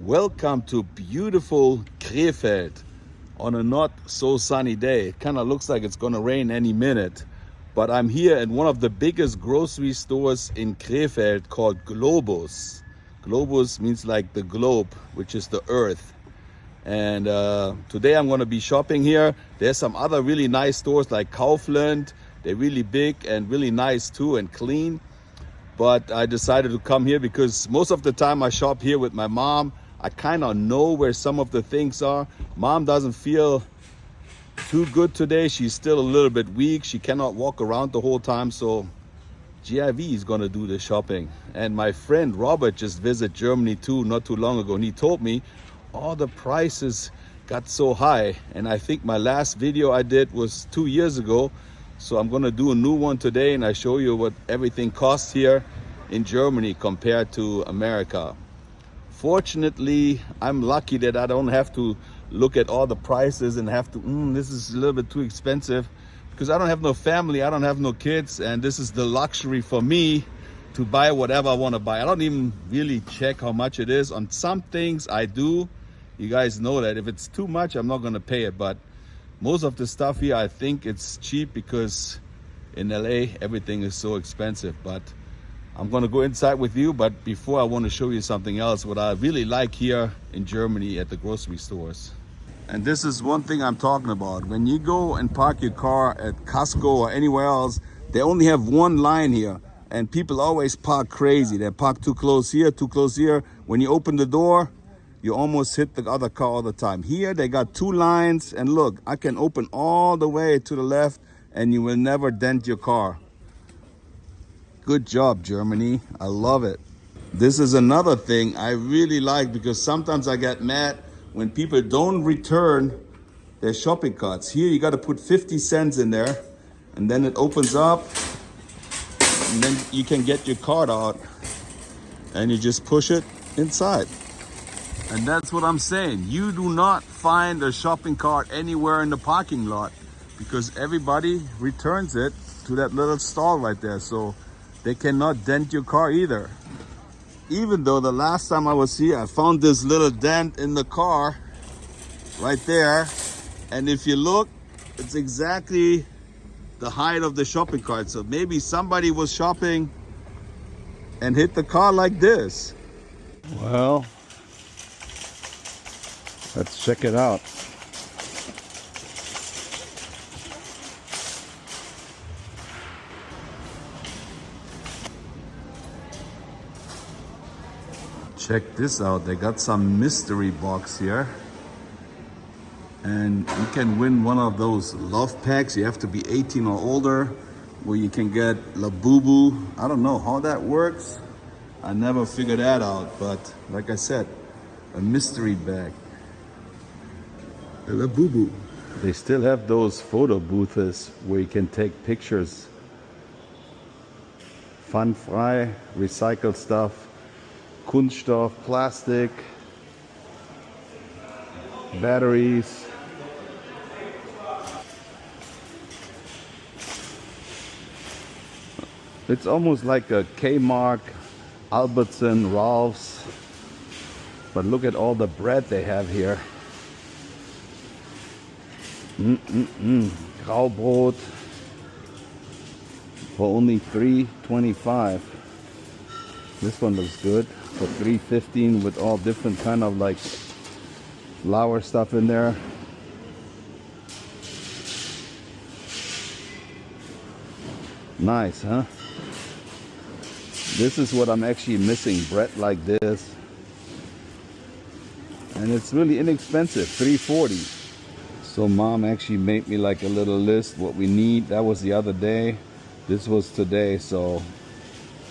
Welcome to beautiful Krefeld on a not so sunny day. It kind of looks like it's gonna rain any minute, but I'm here in one of the biggest grocery stores in Krefeld called Globus. Globus means like the globe, which is the earth. And today I'm gonna be shopping here. There's some other really nice stores like Kaufland. They're really big and really nice too and clean. But I decided to come here because most of the time I shop here with my mom. I kind of know where some of the things are. Mom doesn't feel too good today. She's still a little bit weak. She cannot walk around the whole time. So GIV is gonna do the shopping. And my friend Robert just visited Germany too, not too long ago. And he told me all the prices got so high. And I think my last video I did was 2 years ago. So I'm gonna do a new one today and I show you what everything costs here in Germany compared to America. Fortunately, I'm lucky that I don't have to look at all the prices and have to, this is a little bit too expensive, because I don't have no family, I don't have no kids, and this is the luxury for me to buy whatever I want to buy. I don't even really check how much it is. On some things I do. You guys know that if it's too much, I'm not going to pay it, but most of the stuff here, I think it's cheap because in LA, everything is so expensive. But I'm gonna go inside with you, but before I want to show you something else, what I really like here in Germany at the grocery stores. And this is one thing I'm talking about. When you go and park your car at Costco or anywhere else, they only have one line here. And people always park crazy. They park too close here, too close here. When you open the door, you almost hit the other car all the time. Here, they got two lines. And look, I can open all the way to the left and you will never dent your car. Good job, Germany. I love it. This is another thing I really like because sometimes I get mad when people don't return their shopping carts. Here you got to put 50 cents in there and then it opens up and then you can get your card out and you just push it inside. And that's what I'm saying. You do not find a shopping cart anywhere in the parking lot because everybody returns it to that little stall right there. So they cannot dent your car either. Even though the last time I was here, I found this little dent in the car right there. And if you look, it's exactly the height of the shopping cart. So maybe somebody was shopping and hit the car like this. Well, let's check it out. Check this out, they got some mystery box here. And you can win one of those love packs. You have to be 18 or older, where you can get La Boo Boo. I don't know how that works. I never figured that out, but like I said, a mystery bag. La Boo Boo. They still have those photo booths where you can take pictures. Fun-frei, recycled stuff. Kunststoff, plastic, batteries. It's almost like a Kmart, Albertson, Ralph's. But look at all the bread they have here. Graubrot for only $3.25. This one looks good for $3.15 with all different kind of like flour stuff in there. Nice, huh? This is what I'm actually missing, bread like this. And it's really inexpensive, $3.40. So mom actually made me like a little list what we need. That was the other day. This was today, so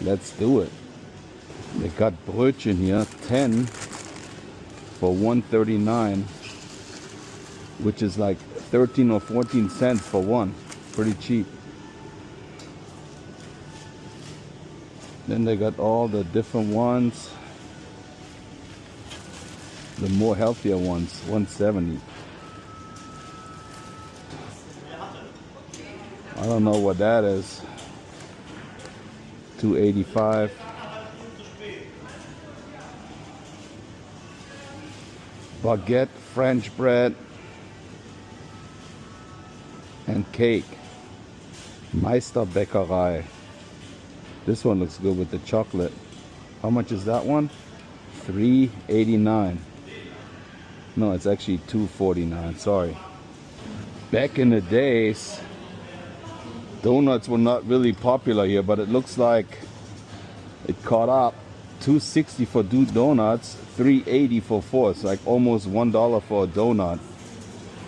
let's do it. They got Brötchen here, 10 for $1.39, which is like 13 or 14 cents for one. Pretty cheap. Then they got all the different ones. The more healthier ones, $1.70. I don't know what that is. $2.85. baguette, French bread, and cake. Meisterbäckerei. This one looks good with the chocolate. How much is that one? $3.89. No, it's actually $2.49. Sorry. Back in the days, donuts were not really popular here, but it looks like it caught up. $2.60 for two donuts, $3.80 for four. It's like almost $1 for a donut.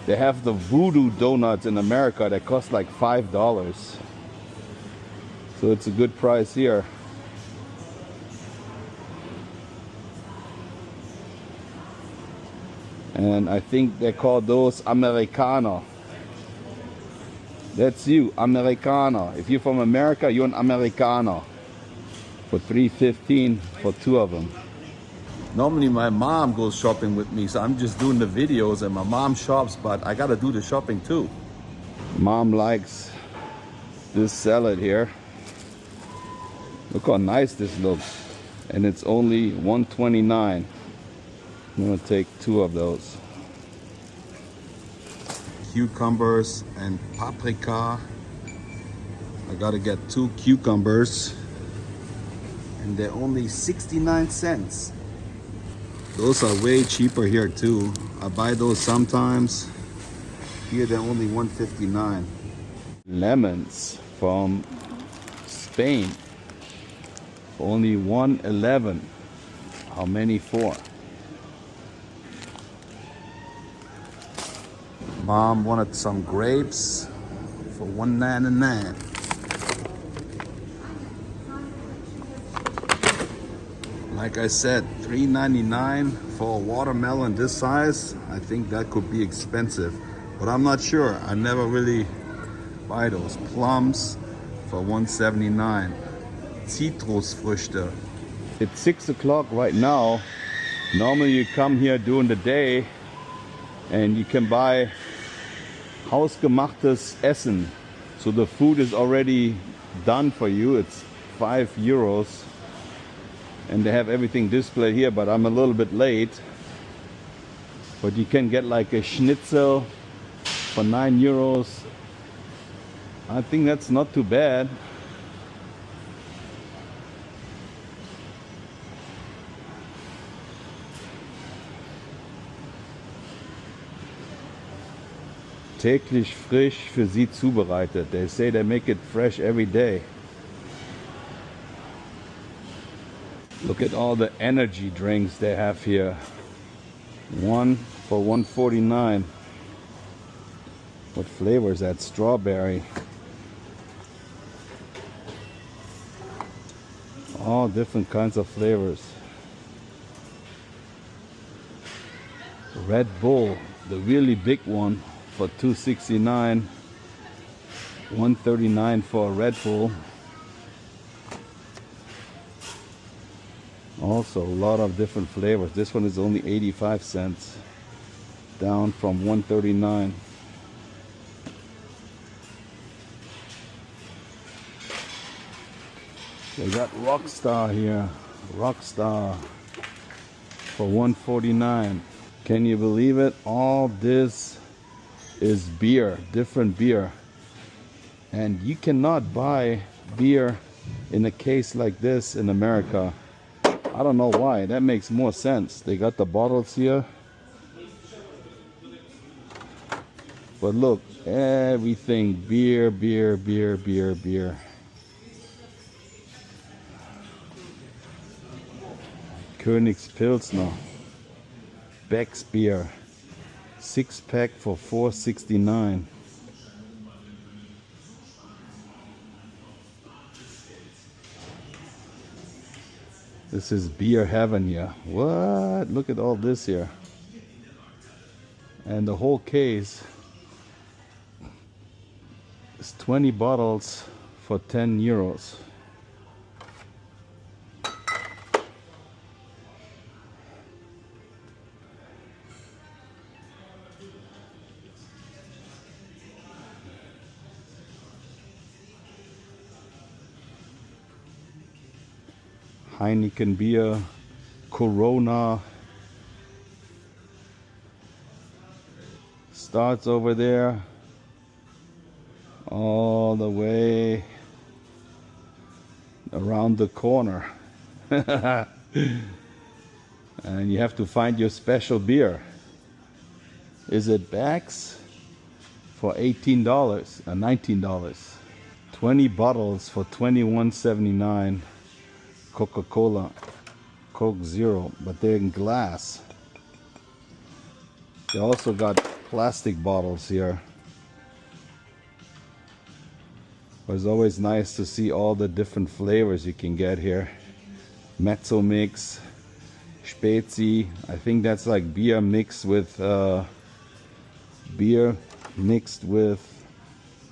They have the voodoo donuts in America that cost like $5. So it's a good price here. And I think they call those Americano. That's you, Americano. If you're from America, you're an Americano. For $3.15 for two of them. Normally my mom goes shopping with me, so I'm just doing the videos and my mom shops, but I gotta do the shopping too. Mom likes this salad here. Look how nice this looks. And it's only $1.29. I'm gonna take two of those. Cucumbers and paprika. I gotta get 2 cucumbers. And they're only 69 cents. Those are way cheaper here too. I buy those sometimes. Here they're only $1.59. Lemons from Spain. Only $1.11. How many for? Mom wanted some grapes for $1.99. Like I said, $3.99 for a watermelon this size. I think that could be expensive, but I'm not sure. I never really buy those. Plums for $1.79. Zitrusfrüchte. It's 6 o'clock right now. Normally you come here during the day and you can buy hausgemachtes Essen. So the food is already done for you. It's €5. And they have everything displayed here, but I'm a little bit late. But you can get like a schnitzel for €9. I think that's not too bad. Täglich frisch für Sie zubereitet. They say they make it fresh every day. Look at all the energy drinks they have here. One for $1.49. What flavor is that? Strawberry. All different kinds of flavors. Red Bull, the really big one, for $2.69. $1.39 for a Red Bull. Also a lot of different flavors. This one is only 85 cents, down from $1.39. They got Rockstar here. Rockstar for $1.49. Can you believe it? All this is beer, different beer. And you cannot buy beer in a case like this in America. I don't know why. That makes more sense. They got the bottles here. But look, everything beer, beer, beer, beer, beer. Königspilsner. Beck's beer. 6-pack for $4.69. This is beer heaven here. What? Look at all this here. And the whole case is 20 bottles for €10. Heineken beer, Corona, Starts over there all the way around the corner. And you have to find your special beer. Is it bags? For $18 or $19. 20 bottles for $21.79. Coca-Cola, Coke Zero, but they're in glass. They also got plastic bottles here. But it's always nice to see all the different flavors you can get here. Mezzo mix, Spezi. I think that's like beer mixed with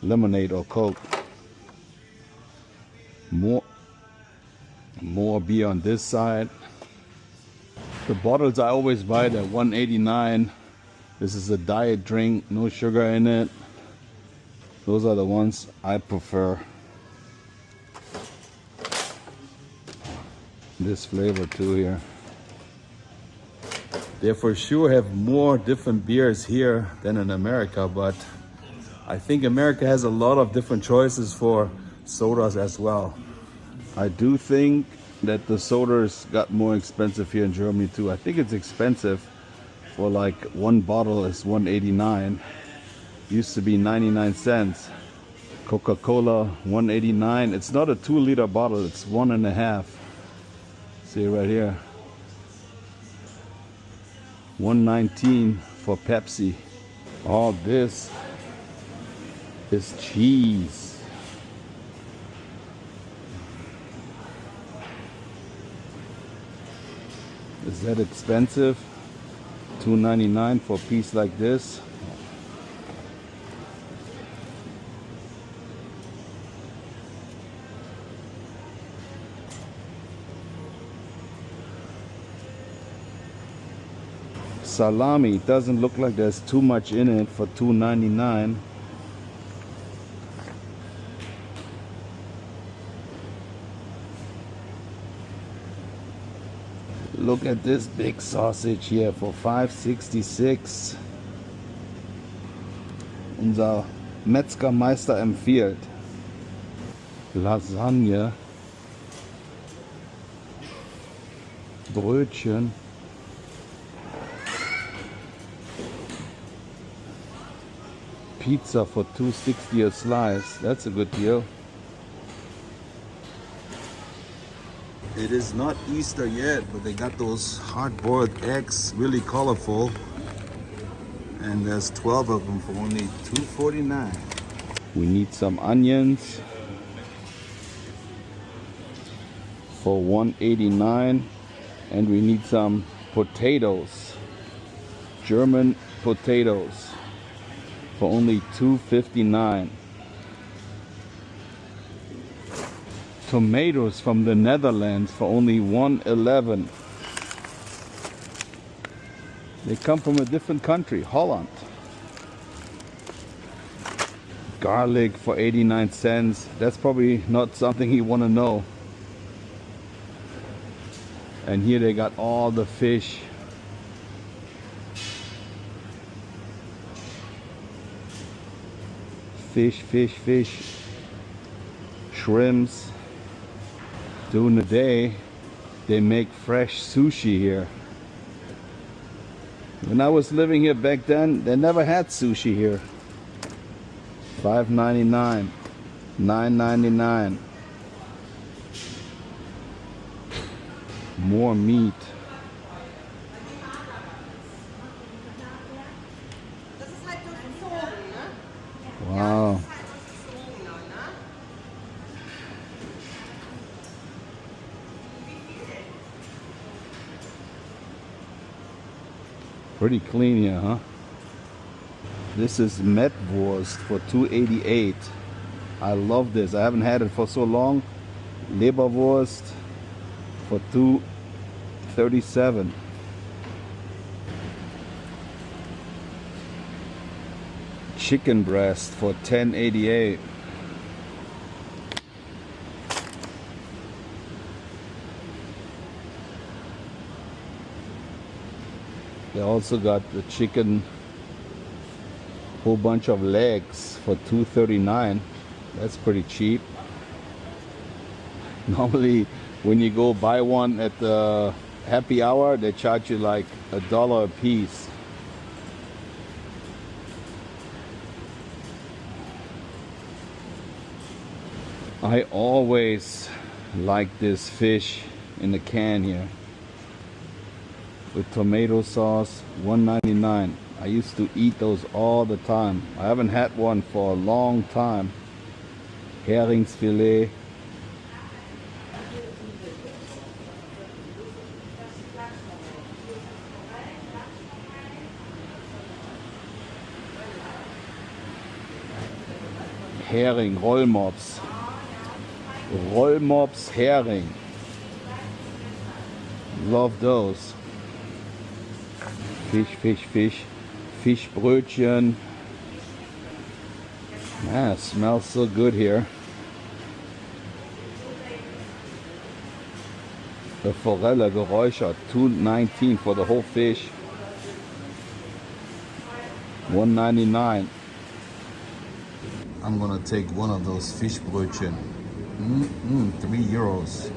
lemonade or Coke. More beer on this side. The bottles I always buy, they're $1.89. This is a diet drink, no sugar in it. Those are the ones I prefer. This flavor too here. They for sure have more different beers here than in America, but I think America has a lot of different choices for sodas as well. I do think that the sodas got more expensive here in Germany too. I think it's expensive for like one bottle is $1.89. Used to be 99 cents. Coca-Cola $1.89. It's not a 2-liter bottle, it's 1.5. See right here. $1.19 for Pepsi. All this is cheese. Is that expensive? $2.99 for a piece like this. Salami, it doesn't look like there's too much in it for $2.99. Look at this big sausage here for $5.66. Unser Metzgermeister empfiehlt. Lasagne. Brötchen. Pizza for $2.60 a slice. That's a good deal. It is not Easter yet, but they got those hard-boiled eggs, really colorful. And there's 12 of them for only $2.49. We need some onions for $1.89. And we need some potatoes, German potatoes, for only $2.59. Tomatoes from the Netherlands for only $1.11. They come from a different country, Holland. Garlic for 89 cents. That's probably not something you want to know. And here they got all the fish. Fish. Shrimps. During the day, they make fresh sushi here. When I was living here back then, they never had sushi here. $5.99, $9.99. More meat. Wow. Pretty clean here, huh? This is Metwurst for $2.88. I love this. I haven't had it for so long. Leberwurst for $2.37. Chicken breast for $10.88. They also got the chicken Whole bunch of legs for $2.39. That's pretty cheap. Normally when you go buy one at the happy hour, they charge you like $1 a piece. I always like this fish in the can here with tomato sauce, $1.99. I used to eat those all the time. I haven't had one for a long time. Heringsfilet. Hering, Rollmops. Rollmops Hering. Love those. Fish, fish, fish. Fischbrötchen. Man, it smells so good here. The Forelle geräuchert, $2.19 for the whole fish. $1.99. I'm gonna take one of those Fischbrötchen. €3.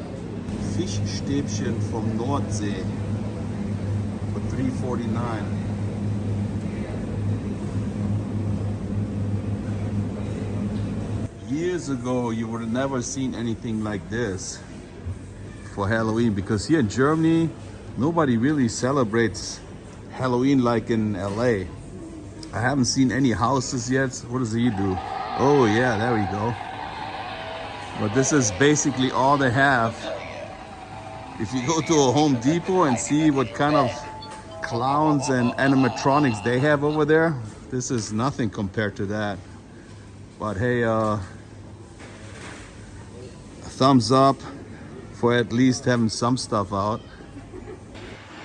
Fischstäbchen vom Nordsee for $3.49. Years ago, you would have never seen anything like this for Halloween, because here in Germany, nobody really celebrates Halloween like in LA. I haven't seen any houses yet. What does he do? Oh yeah, there we go. But this is basically all they have. If you go to a Home Depot and see what kind of clowns and animatronics they have over there, this is nothing compared to that. But hey, thumbs up for at least having some stuff out.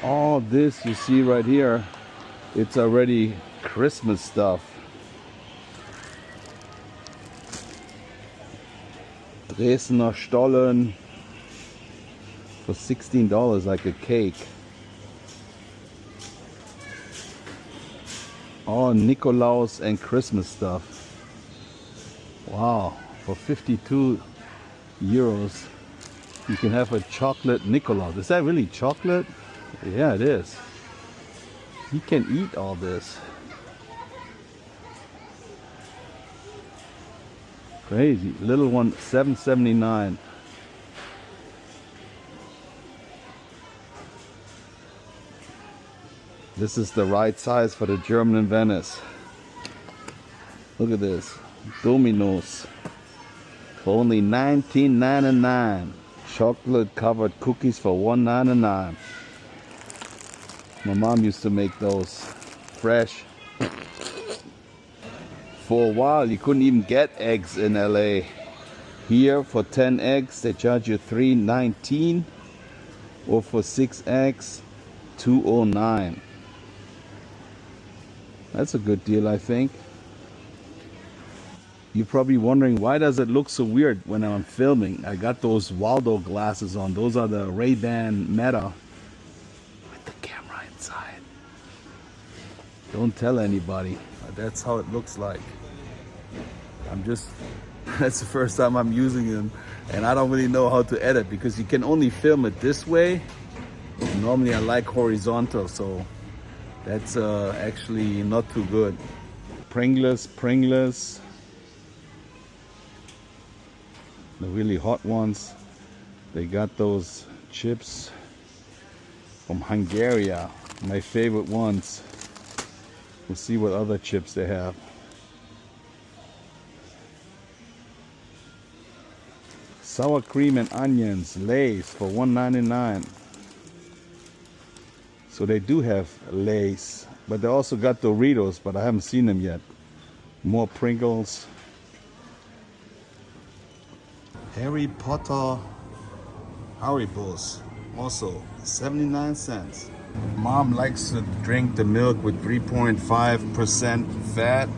All this you see right here, it's already Christmas stuff. Dresdner Stollen for $16, like a cake. All Nikolaus and Christmas stuff. Wow, for €52 you can have a chocolate Nikolaus. Is that really chocolate? Yeah, it is. You can eat all this. Crazy. Little one, $7.79. This is the right size for the German in Venice. Look at this. Domino's for only $19.99. Chocolate covered cookies for $1.99. My mom used to make those fresh. For a while you couldn't even get eggs in LA. Here for 10 eggs they charge you $3.19, or for 6 eggs $2.09. That's a good deal, I think. You're probably wondering, why does it look so weird when I'm filming? I got those Waldo glasses on. Those are the Ray-Ban Meta with the camera inside. Don't tell anybody, but that's how it looks like. That's the first time I'm using them, and I don't really know how to edit because you can only film it this way. Normally I like horizontal, so that's actually not too good. Pringles, the really hot ones. They got those chips from Hungary, my favorite ones. We'll see what other chips they have. Sour cream and onions, Lay's for $1.99. So they do have Lay's, but they also got Doritos, but I haven't seen them yet. More Pringles. Harry Potter Haribos, also 79 cents. Mom likes to drink the milk with 3.5% fat.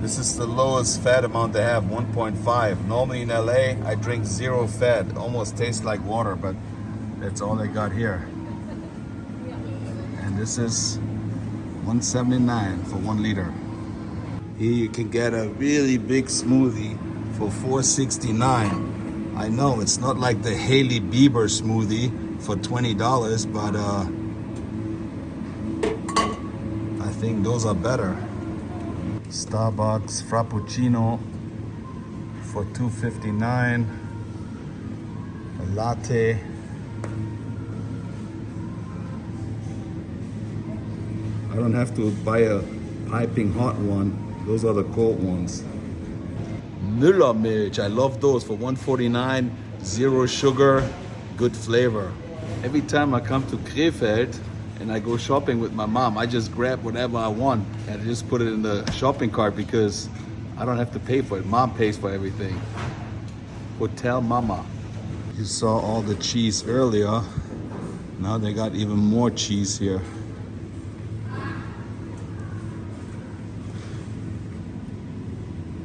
This is the lowest fat amount they have, 1.5. Normally in LA, I drink 0 fat. It almost tastes like water, but that's all they got here. And this is $1.79 for 1 liter. Here you can get a really big smoothie for $4.69. I know it's not like the Hailey Bieber smoothie for $20, but I think those are better. Starbucks Frappuccino for $2.59. A latte. I don't have to buy a piping hot one. Those are the cold ones. Müllermilch, I love those for $1.49. Zero sugar, good flavor. Every time I come to Krefeld and I go shopping with my mom, I just grab whatever I want and I just put it in the shopping cart because I don't have to pay for it. Mom pays for everything. Hotel Mama. You saw all the cheese earlier. Now they got even more cheese here.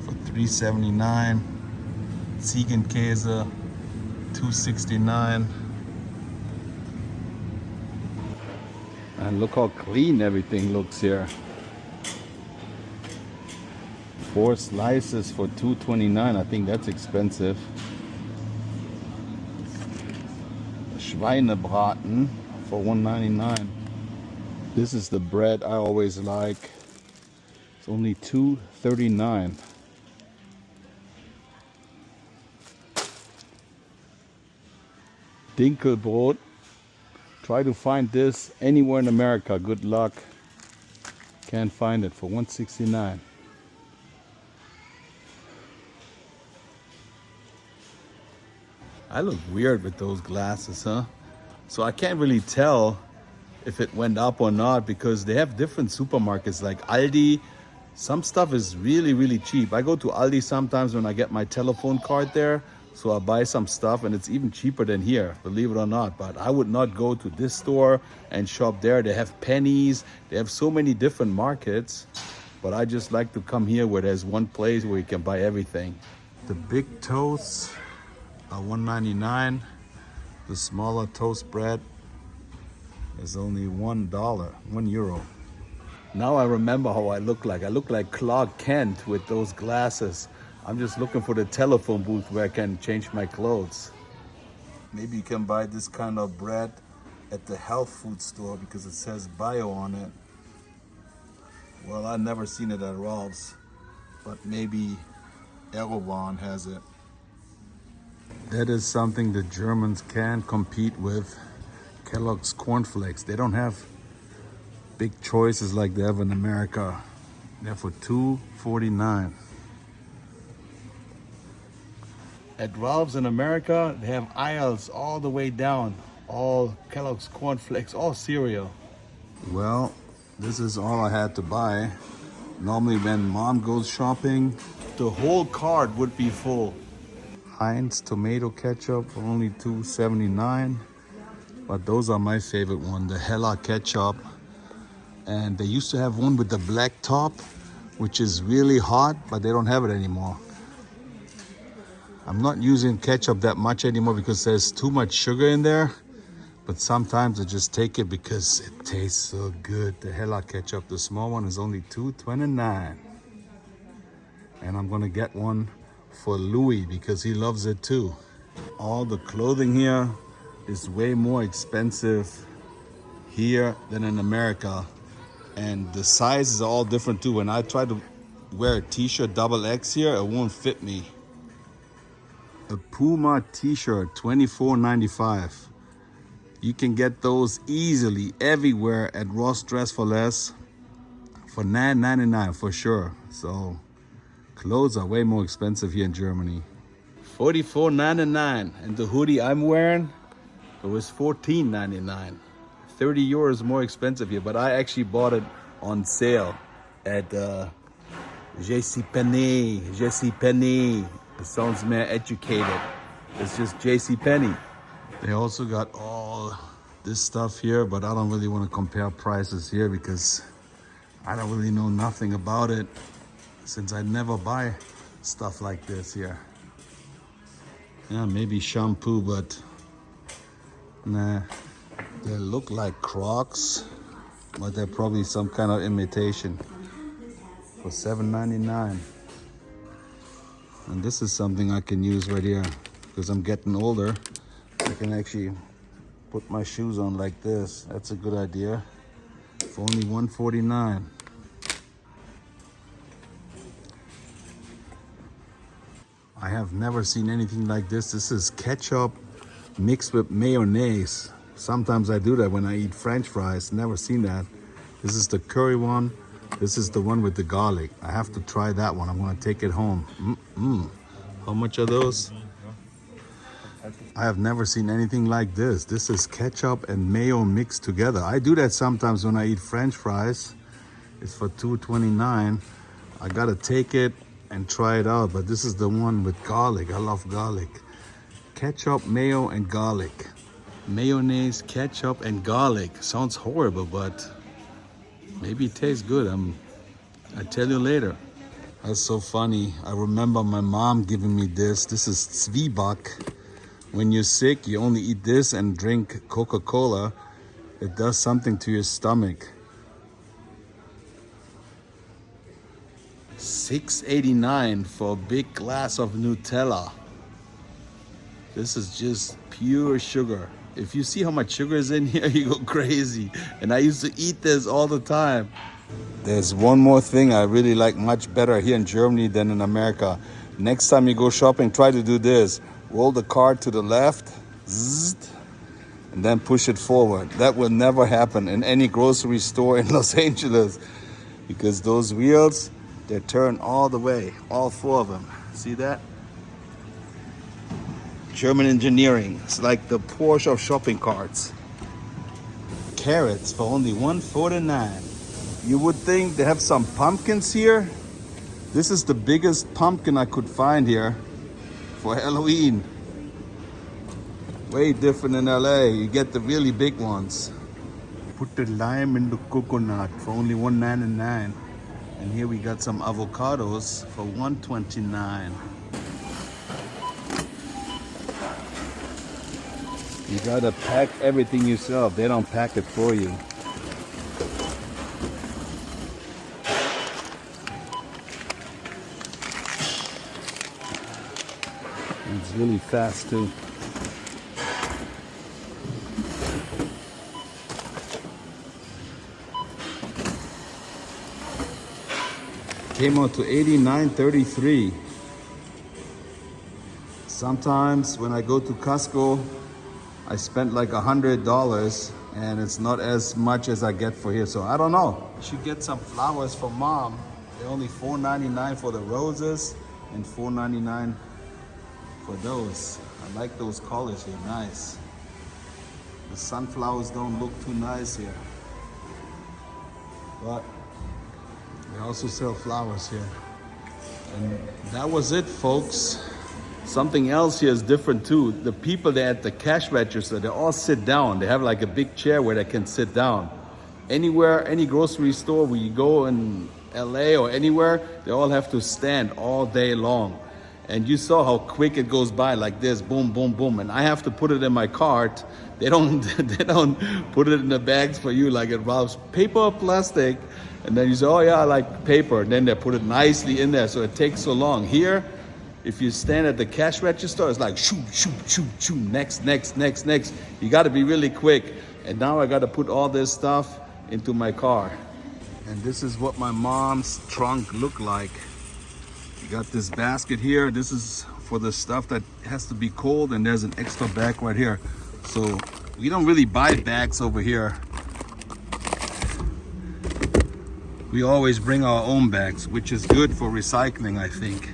For $3.79. Ziegenkäse, $2.69. And look how clean everything looks here. 4 slices for $2.29. I think that's expensive. Schweinebraten for $1.99. This is the bread I always like. It's only $2.39. Dinkelbrot. Try to find this anywhere in America. Good luck. Can't find it for $1.69. I look weird with those glasses, huh? So I can't really tell if it went up or not because they have different supermarkets like Aldi. Some stuff is really, really cheap. I go to Aldi sometimes when I get my telephone card there. So I buy some stuff and it's even cheaper than here, believe it or not. But I would not go to this store and shop there. They have pennies. They have so many different markets. But I just like to come here where there's one place where you can buy everything. The big toasts are $1.99. The smaller toast bread is only $1, €1. Now I remember how I look like. I look like Clark Kent with those glasses. I'm just looking for the telephone booth where I can change my clothes. Maybe you can buy this kind of bread at the health food store because it says bio on it. Well, I've never seen it at Ralph's, but maybe Erewhon has it. That is something the Germans can compete with. Kellogg's cornflakes. They don't have big choices like they have in America. They're for $2.49. At Ralph's in America, they have aisles all the way down. All Kellogg's cornflakes, all cereal. Well, this is all I had to buy. Normally when mom goes shopping, the whole cart would be full. Heinz tomato ketchup for only $2.79. But those are my favorite one, the Hella ketchup. And they used to have one with the black top, which is really hot, but they don't have it anymore. I'm not using ketchup that much anymore because there's too much sugar in there. But sometimes I just take it because it tastes so good. The Hella ketchup, the small one, is only $2.29. And I'm gonna get one for Louis because he loves it too. All the clothing here is way more expensive here than in America. And the sizes are all different too. When I try to wear a t-shirt XXL here, it won't fit me. A Puma t-shirt, $24.95. You can get those easily everywhere at Ross Dress for Less for $9.99 for sure. So clothes are way more expensive here in Germany. $44.99. And the hoodie I'm wearing, it was $14.99. 30 euros more expensive here, but I actually bought it on sale at JCPenney. It sounds more educated. It's just JCPenney. They also got all this stuff here, but I don't really want to compare prices here because I don't really know nothing about it since I never buy stuff like this here. Yeah, maybe shampoo, but nah. They look like Crocs, but they're probably some kind of imitation. for $7.99. And this is something I can use right here because I'm getting older. I can actually put my shoes on like this. That's a good idea. For only $1.49. I have never seen anything like this. This is ketchup mixed with mayonnaise. Sometimes I do that when I eat French fries. Never seen that. This is the curry one. This is the one with the garlic. I have to try that one. I'm gonna take it home. How much are those? I have never seen anything like this. This is ketchup and mayo mixed together. I do that sometimes when I eat French fries. It's for $2.29. I gotta take it and try it out, but this is the one with garlic. I love garlic. Ketchup, mayo, and garlic. Mayonnaise, ketchup, and garlic. Sounds horrible, but maybe it tastes good. I'll tell you later. That's so funny. I remember my mom giving me this. This is Zwieback. When you're sick, you only eat this and drink Coca-Cola. It does something to your stomach. $6.89 for a big glass of Nutella. This is just pure sugar. If you see how much sugar is in here, you go crazy. And I used to eat this all the time. There's one more thing I really like much better here in Germany than in America. Next time you go shopping, try to do this. Roll the cart to the left, zzzt, and then push it forward. That will never happen in any grocery store in Los Angeles because those wheels, they turn all the way, all four of them. See that? German engineering. It's like the Porsche of shopping carts. Carrots for only $1.49. You would think they have some pumpkins here. This is the biggest pumpkin I could find here for Halloween. Way different in LA. You get the really big ones. Put the lime in the coconut for only $1.99. And here we got some avocados for $1.29. You gotta pack everything yourself. They don't pack it for you. It's really fast too. Came out to $89.33. Sometimes when I go to Costco, I spent like $100 and it's not as much as I get for here. So I don't know. I should get some flowers for mom. They're only $4.99 for the roses and $4.99 for those. I like those colors here, nice. The sunflowers don't look too nice here. But they also sell flowers here. And that was it, folks. Something else here is different too. The people there at the cash register, they all sit down. They have like a big chair where they can sit down. Anywhere, any grocery store where you go in LA or anywhere, they all have to stand all day long. And you saw how quick it goes by, like this, boom, boom, boom. And I have to put it in my cart. They don't put it in the bags for you like it Ralph's. Paper or plastic. And then you say, oh yeah, I like paper. And then they put it nicely in there, so it takes so long. Here, if you stand at the cash register, it's like shoo, shoo, shoo, shoo, next, next, next, next. You gotta be really quick. And now I gotta put all this stuff into my car. And this is what my mom's trunk looked like. You got this basket here. This is for the stuff that has to be cold, and there's an extra bag right here. So we don't really buy bags over here. We always bring our own bags, which is good for recycling, I think.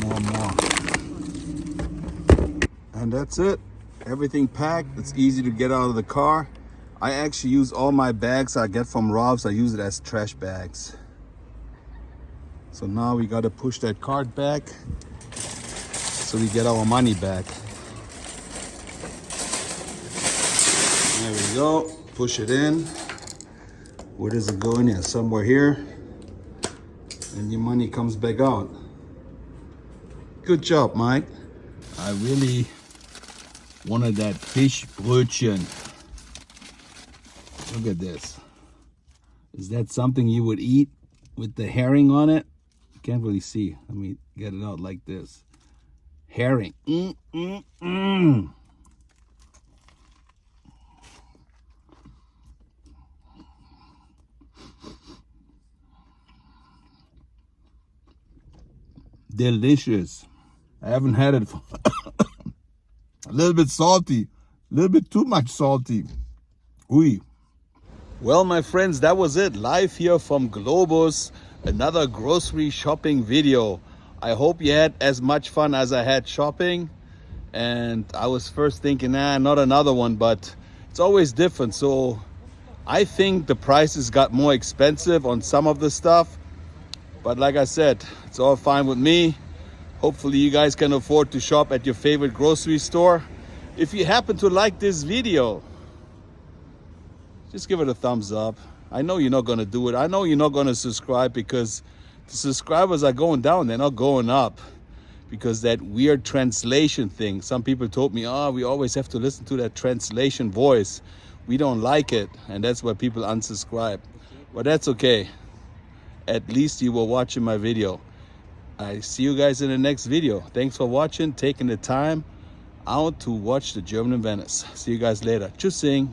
More. And that's it. Everything packed. It's easy to get out of the car. I actually use all my bags I get from Rob's. I use it as trash bags. So now we got to push that cart back so we get our money back. There we go. Push it in. Where does it go in here? Somewhere here. And your money comes back out. Good job, Mike. I really wanted that fish brötchen. Look at this. Is that something you would eat with the herring on it? Can't really see. Let me get it out like this. Herring. Delicious. I haven't had it for a little bit salty, a little bit too much salty. Ooh. Well, my friends, that was it. Live here from Globus, another grocery shopping video. I hope you had as much fun as I had shopping. And I was first thinking, not another one, but it's always different. So I think the prices got more expensive on some of the stuff. But like I said, it's all fine with me. Hopefully you guys can afford to shop at your favorite grocery store. If you happen to like this video, just give it a thumbs up. I know you're not going to do it. I know you're not going to subscribe because the subscribers are going down. They're not going up because that weird translation thing. Some people told me, we always have to listen to that translation voice. We don't like it. And that's why people unsubscribe. But that's okay. At least you were watching my video. I see you guys in the next video. Thanks for watching, taking the time out to watch the German in Venice. See you guys later. Tschüssing.